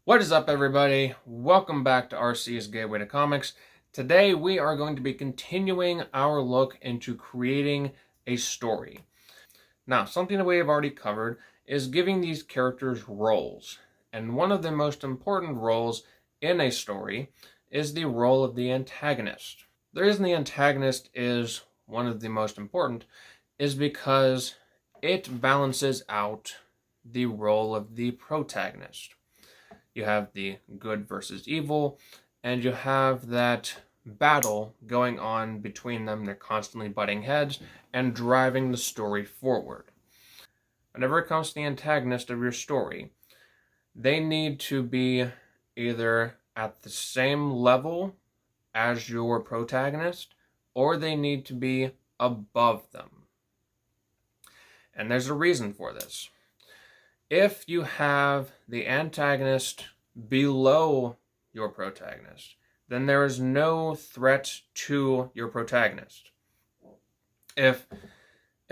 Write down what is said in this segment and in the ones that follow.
What is up, everybody? Welcome back to RC's Gateway to Comics. Today we are going to be continuing our look into creating a story. Now, something that we have already covered is giving these characters roles. And one of the most important roles in a story is the role of the antagonist. The reason the antagonist is one of the most important is because it balances out the role of the protagonist. You have the good versus evil, and you have that battle going on between them. They're constantly butting heads and driving the story forward. Whenever it comes to the antagonist of your story, they need to be either at the same level as your protagonist, or they need to be above them. And there's a reason for this. If you have the antagonist below your protagonist, then there is no threat to your protagonist. If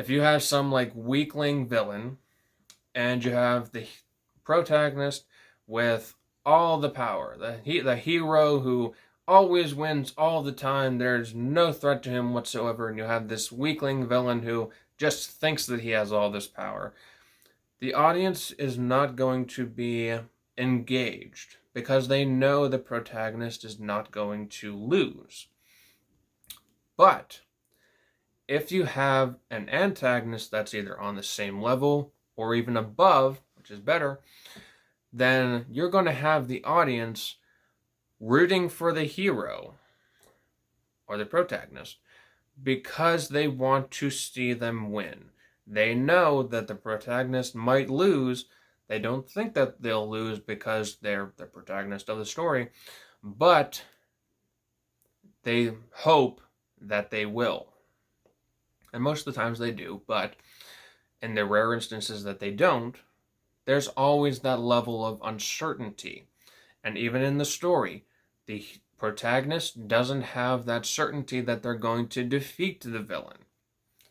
you have some like weakling villain and you have the protagonist with all the power, the hero who always wins all the time, there's no threat to him whatsoever, and you have this weakling villain who just thinks that he has all this power, the audience is not going to be engaged because they know the protagonist is not going to lose. But if you have an antagonist that's either on the same level or even above, which is better, then you're going to have the audience rooting for the hero or the protagonist because they want to see them win. They know that the protagonist might lose. They don't think that they'll lose because they're the protagonist of the story, but they hope that they will. And most of the times they do, but in the rare instances that they don't, there's always that level of uncertainty. And even in the story, the protagonist doesn't have that certainty that they're going to defeat the villain.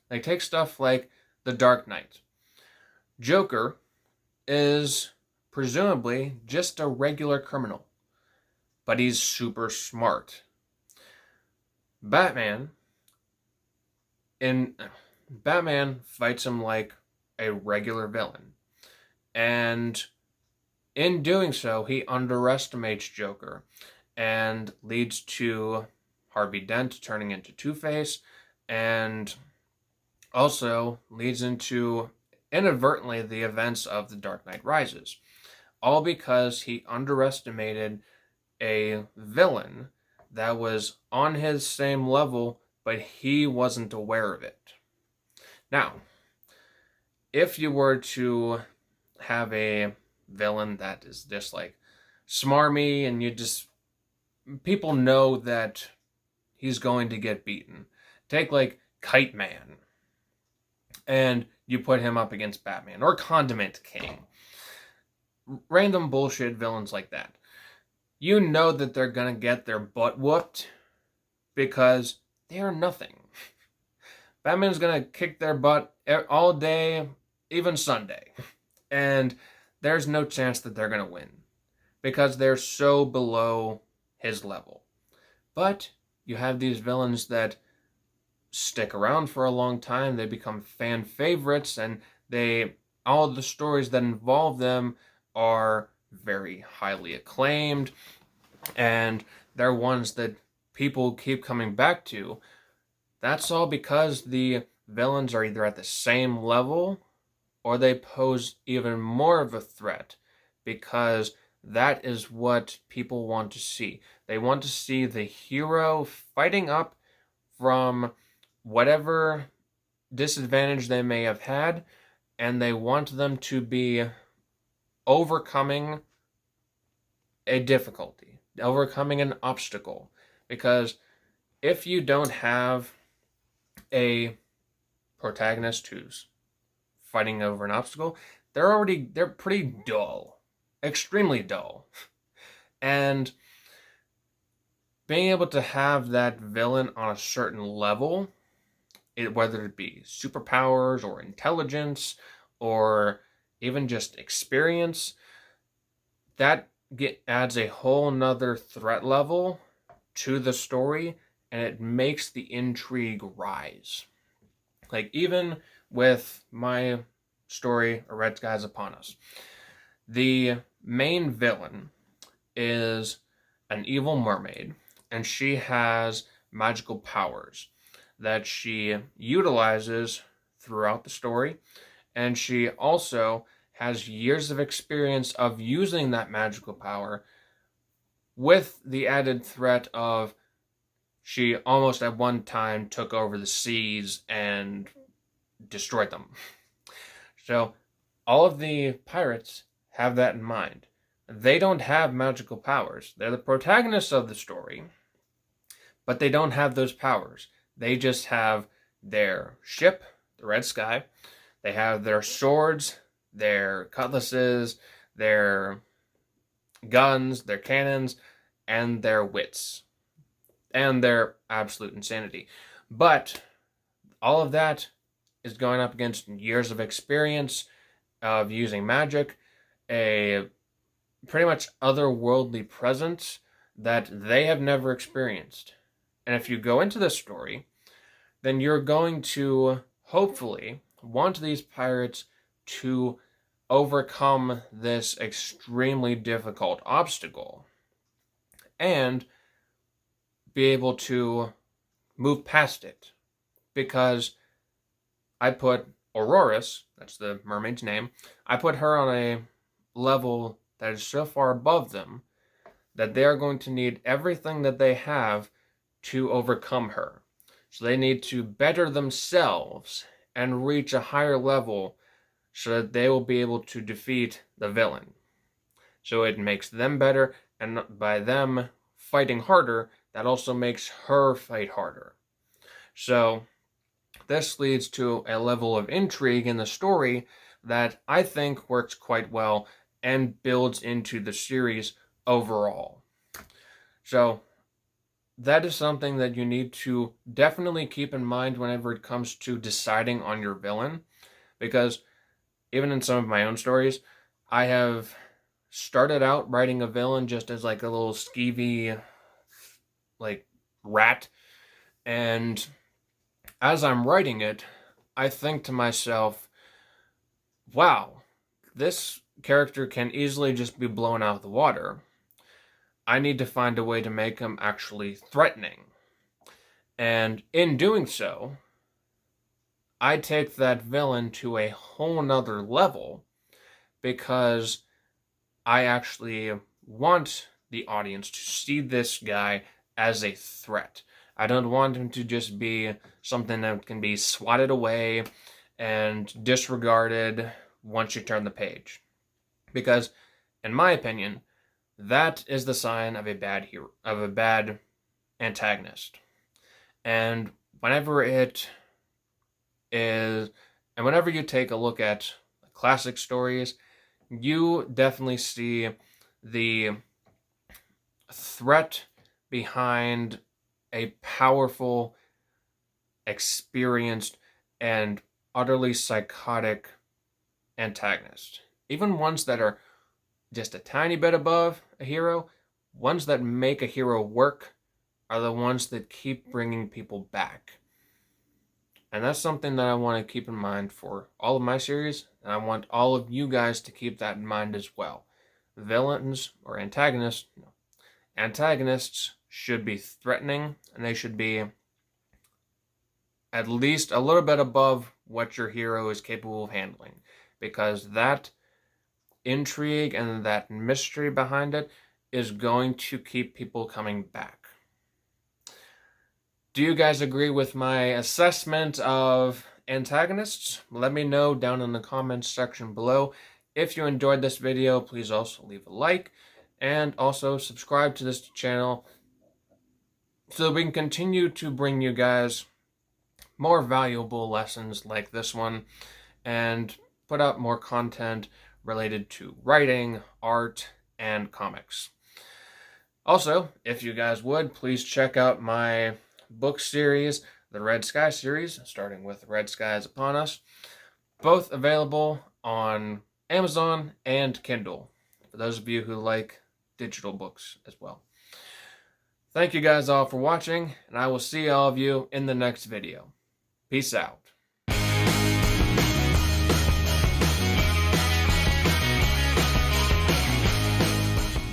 Like, take stuff like The Dark Knight. Joker is presumably just a regular criminal, but he's super smart. Batman fights him like a regular villain, and in doing so, he underestimates Joker and leads to Harvey Dent turning into Two-Face, and also leads into inadvertently the events of The Dark Knight Rises. All because he underestimated a villain that was on his same level, but he wasn't aware of it. Now, if you were to have a villain that is just like smarmy and people know that he's going to get beaten. Take like Kite Man, and you put him up against Batman or Condiment King. Random bullshit villains like that. You know that they're gonna get their butt whooped because they are nothing. Batman's gonna kick their butt all day, even Sunday. And there's no chance that they're gonna win because they're so below his level. But you have these villains that stick around for a long time. They become fan favorites, and all of the stories that involve them are very highly acclaimed, and they're ones that people keep coming back to. That's all because the villains are either at the same level or they pose even more of a threat, because that is what people want to see. They want to see the hero fighting up from whatever disadvantage they may have had, and they want them to be overcoming a difficulty, overcoming an obstacle. Because if you don't have a protagonist who's fighting over an obstacle, they're pretty dull, extremely dull. And being able to have that villain on a certain level, whether it be superpowers or intelligence or even just experience, that adds a whole nother threat level to the story, and it makes the intrigue rise. Like, even with my story, A Red Sky's Upon Us, the main villain is an evil mermaid, and she has magical powers that she utilizes throughout the story, and she also has years of experience of using that magical power, with the added threat of she almost at one time took over the seas and destroyed them. So all of the pirates have that in mind. They don't have magical powers. They're the protagonists of the story, but they don't have those powers. They just have their ship, the Red Sky. They have their swords, their cutlasses, their guns, their cannons, and their wits, and their absolute insanity. But all of that is going up against years of experience of using magic, a pretty much otherworldly presence that they have never experienced. And if you go into this story, then you're going to hopefully want these pirates to overcome this extremely difficult obstacle and be able to move past it. Because I put Auroras, that's the mermaid's name, I put her on a level that is so far above them that they are going to need everything that they have to overcome her. So they need to better themselves and reach a higher level so that they will be able to defeat the villain. So it makes them better, and by them fighting harder, that also makes her fight harder. So this leads to a level of intrigue in the story that I think works quite well and builds into the series overall. So that is something that you need to definitely keep in mind whenever it comes to deciding on your villain, because even in some of my own stories, I have started out writing a villain just as like a little skeevy like rat, and as I'm writing it, I think to myself, wow, this character can easily just be blown out of the water. I need to find a way to make him actually threatening. And in doing so, I take that villain to a whole nother level because I actually want the audience to see this guy as a threat. I don't want him to just be something that can be swatted away and disregarded once you turn the page. Because, in my opinion, that is the sign of a bad hero, of a bad antagonist. And whenever you take a look at classic stories, you definitely see the threat behind a powerful, experienced, and utterly psychotic antagonist. Even ones that are just a tiny bit above a hero, ones that make a hero work, are the ones that keep bringing people back. And that's something that I want to keep in mind for all of my series, and I want all of you guys to keep that in mind as well. Villains or antagonists should be threatening, and they should be at least a little bit above what your hero is capable of handling, because that intrigue and that mystery behind it is going to keep people coming back. Do you guys agree with my assessment of antagonists? Let me know down in the comments section below. If you enjoyed this video, please also leave a like and also subscribe to this channel so that we can continue to bring you guys more valuable lessons like this one and put out more content related to writing, art, and comics. Also, if you guys would, please check out my book series, the Red Sky series, starting with Red Sky's Upon Us, both available on Amazon and Kindle. For those of you who like digital books as well. Thank you guys all for watching, and I will see all of you in the next video. Peace out.